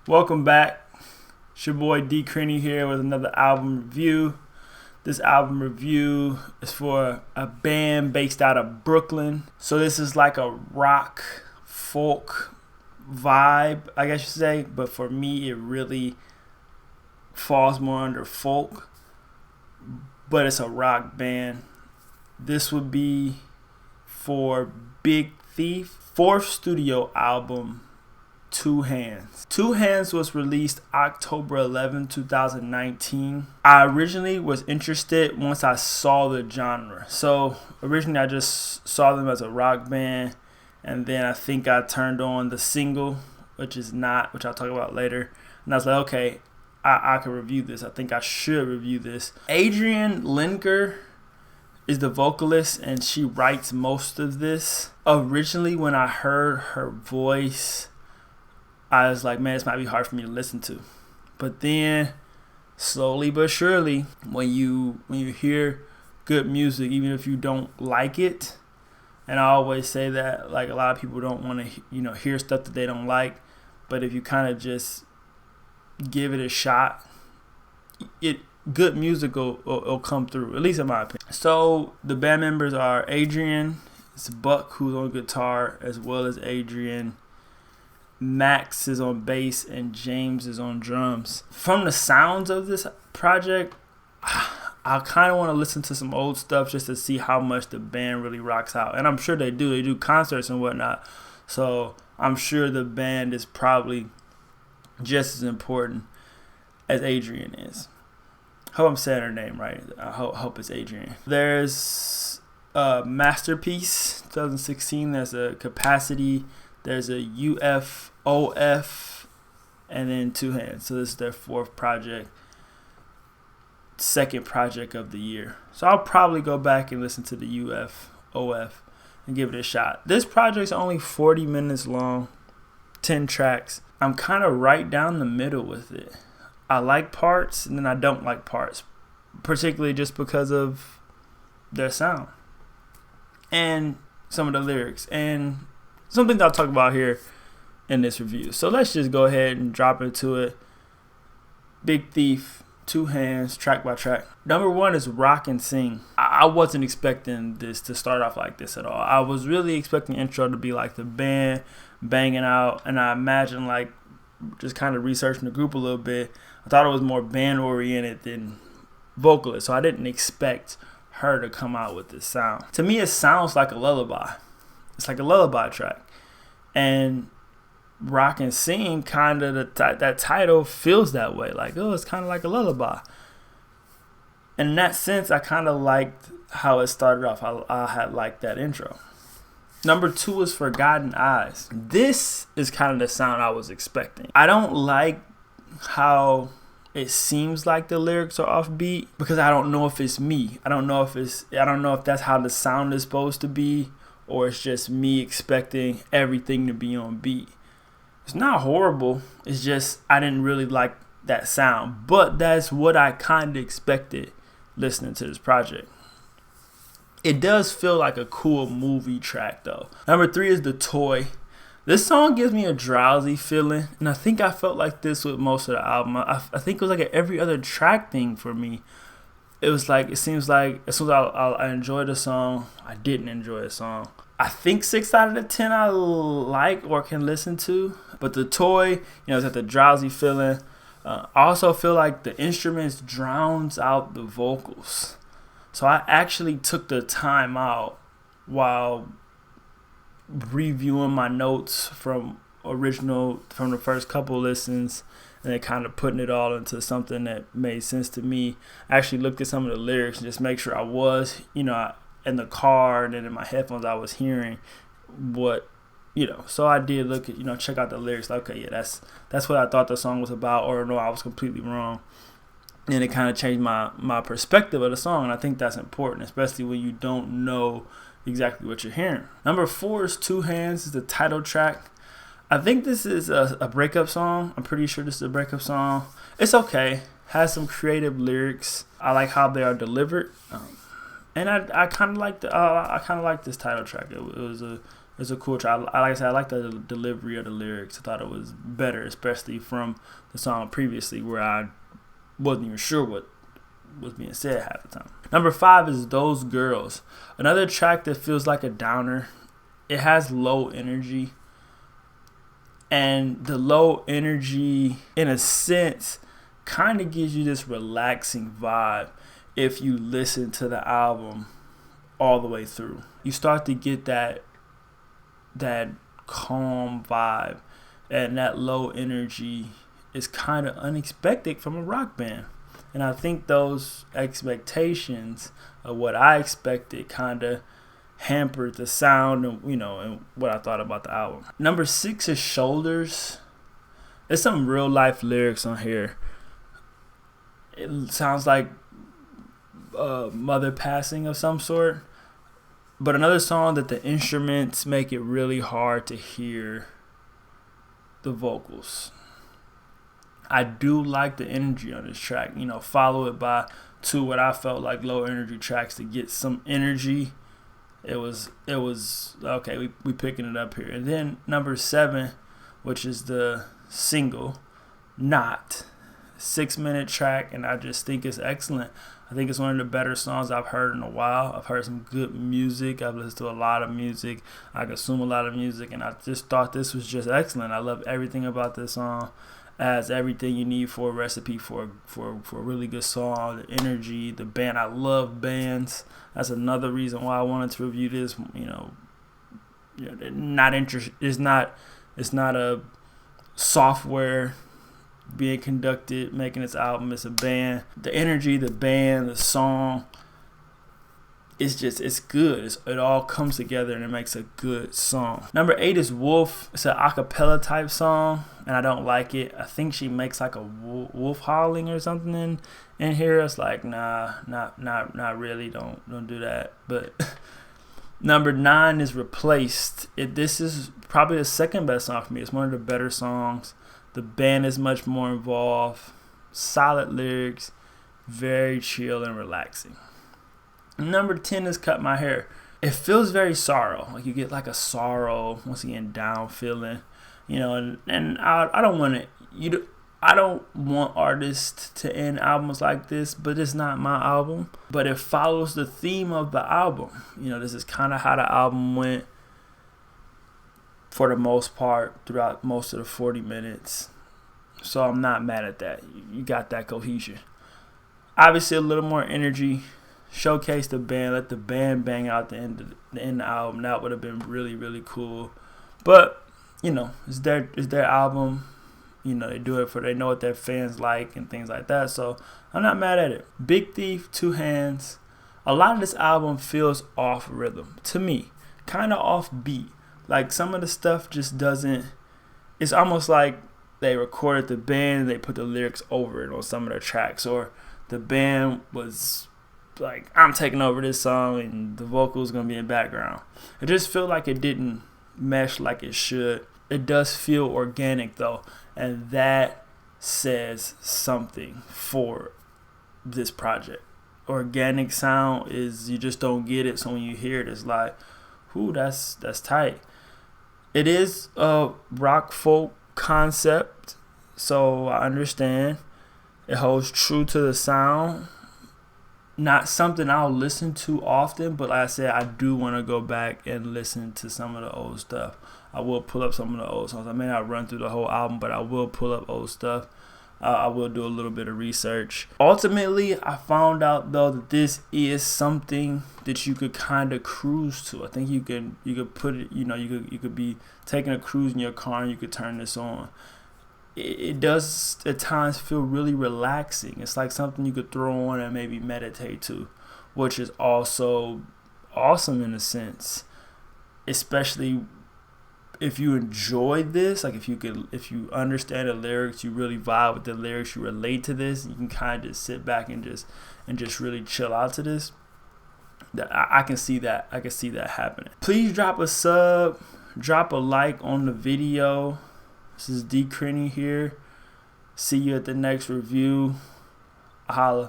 Welcome back. It's your boy D. Crenny here with another album review. This album review is for a band based out of Brooklyn. So this is like a rock, folk vibe, I guess you say. But for me, it really falls more under folk. But it's a rock band. This would be for Big Thief, fourth studio album, Two Hands. Two Hands was released October 11, 2019. I originally was interested once I saw the genre. So originally I just saw them as a rock band, and then I think I turned on the single, which I'll talk about later. And I was like, okay, I can review this. I think I should review this. Adrienne Lenker is the vocalist, and she writes most of this. Originally, when I heard her voice, I was like, man, this might be hard for me to listen to. But then, slowly but surely, when you hear good music, even if you don't like it, and I always say that, like, a lot of people don't want to, hear stuff that they don't like, but if you kind of just give it a shot, good music will come through, at least in my opinion. So the band members are Adrienne, it's Buck who's on guitar, as well as Adrienne. Max is on bass and James is on drums. From the sounds of this project, I kind of want to listen to some old stuff just to see how much the band really rocks out. And I'm sure they do. They do concerts and whatnot. So I'm sure the band is probably just as important as Adrienne is. Hope I'm saying her name right. I hope it's Adrienne. There's a Masterpiece 2016. There's a Capacity. There's a UFOF, and then Two Hands. So this is their fourth project, second project of the year. So I'll probably go back and listen to the UFOF and give it a shot. This project's only 40 minutes long, 10 tracks. I'm kind of right down the middle with it. I like parts, and then I don't like parts, particularly just because of their sound and some of the lyrics and some things I'll talk about here in this review. So let's just go ahead and drop into it. Big Thief, Two Hands, track by track. Number one is Rock and Sing. I wasn't expecting this to start off like this at all. I was really expecting the intro to be like the band banging out, and I imagine, like, just kind of researching the group a little bit, I thought it was more band oriented than vocalist. So I didn't expect her to come out with this sound. To me, it sounds like a lullaby. It's like a lullaby track. And Rock and Sing, kind of that title feels that way. Like, oh, it's kind of like a lullaby. And in that sense, I kind of liked how it started off. I had liked that intro. Number two is Forgotten Eyes. This is kind of the sound I was expecting. I don't like how it seems like the lyrics are offbeat because I don't know if it's me. I don't know if that's how the sound is supposed to be, or it's just me expecting everything to be on beat. It's not horrible. It's just I didn't really like that sound. But that's what I kind of expected listening to this project. It does feel like a cool movie track, though. Number three is The Toy. This song gives me a drowsy feeling, and I think I felt like this with most of the album. I think it was like an every other track thing for me. It was like, it seems like as soon as I enjoyed the song, I didn't enjoy the song. I think 6 out of the 10 I like or can listen to. But The Toy, it's got the drowsy feeling. I also feel like the instruments drowns out the vocals. So I actually took the time out while reviewing my notes from the first couple listens, and then kind of putting it all into something that made sense to me. I actually looked at some of the lyrics and just make sure I was, in the car and then in my headphones I was hearing what, So I did look at, check out the lyrics. Like, okay, yeah, that's what I thought the song was about, or no, I was completely wrong. And it kind of changed my perspective of the song, and I think that's important, especially when you don't know exactly what you're hearing. Number four is Two Hands, is the title track. I think this is a breakup song. I'm pretty sure this is a breakup song. It's okay. Has some creative lyrics. I like how they are delivered. And I kind of like this title track. It was a It's a cool track. Like I said, I like the delivery of the lyrics. I thought it was better, especially from the song previously where I wasn't even sure what was being said half the time. Number 5 is Those Girls. Another track that feels like a downer. It has low energy. And the low energy, in a sense, kind of gives you this relaxing vibe if you listen to the album all the way through. You start to get that calm vibe, and that low energy is kind of unexpected from a rock band. And I think those expectations of what I expected kind of hampered the sound and, and what I thought about the album. Number 6 is Shoulders. There's some real life lyrics on here. It sounds like mother passing of some sort. But another song that the instruments make it really hard to hear the vocals. I do like the energy on this track. Follow it by 2 what I felt like low energy tracks to get some energy. It was okay. We picking it up here. And then number 7, which is the single, Not, 6-minute track, and I just think it's excellent. I think it's one of the better songs I've heard in a while. I've heard some good music. I've listened to a lot of music. I consume a lot of music, and I just thought this was just excellent. I love everything about this song. It has everything you need for a recipe for a really good song. The energy, the band. I love bands. That's another reason why I wanted to review this. It's not a software being conducted, making this album. It's a band. The energy, the band, the song, it's good. It all comes together and it makes a good song. Number 8 is Wolf. It's an acapella type song, and I don't like it. I think she makes like a wolf howling or something in here. It's like, nah, not really. Don't do that. But number 9 is Replaced. This is probably the second best song for me. It's one of the better songs. The band is much more involved. Solid lyrics. Very chill and relaxing. Number 10 is Cut My Hair. It feels very sorrow. Like you get like a sorrow, once again, down feeling. And I don't want it. I don't want artists to end albums like this, but it's not my album. But it follows the theme of the album. This is kind of how the album went for the most part throughout most of the 40 minutes. So I'm not mad at that. You got that cohesion. Obviously a little more energy. Showcase the band. Let the band bang out the end of the album. That would have been really, really cool. But, it's their album. They do it they know what their fans like and things like that. So I'm not mad at it. Big Thief, 2 Hands. A lot of this album feels off rhythm to me. Kind of off beat. Like some of the stuff just doesn't. It's almost like they recorded the band and they put the lyrics over it on some of their tracks. Or the band was like, I'm taking over this song and the vocals going to be in background. It just felt like it didn't mesh like it should. It does feel organic though, and that says something for this project. Organic sound is, you just don't get it, so when you hear it, it's like, ooh, that's tight. It is a rock folk concept, so I understand. It holds true to the sound. Not something I'll listen to often, but like I said, I do want to go back and listen to some of the old stuff. I will pull up some of the old songs. I may not run through the whole album, but I will pull up old stuff. I will do a little bit of research. Ultimately, I found out though that this is something that you could kind of cruise to. I think you could put it. You could be taking a cruise in your car and you could turn this on. It does at times feel really relaxing. It's like something you could throw on and maybe meditate to, which is also awesome in a sense, especially if you enjoy this. Like if you understand the lyrics, you really vibe with the lyrics, you relate to this, you can kind of just sit back and just really chill out to this. I can see that. I can see that happening. Please drop a sub, drop a like on the video. This is D. Crenny here. See you at the next review. Holla.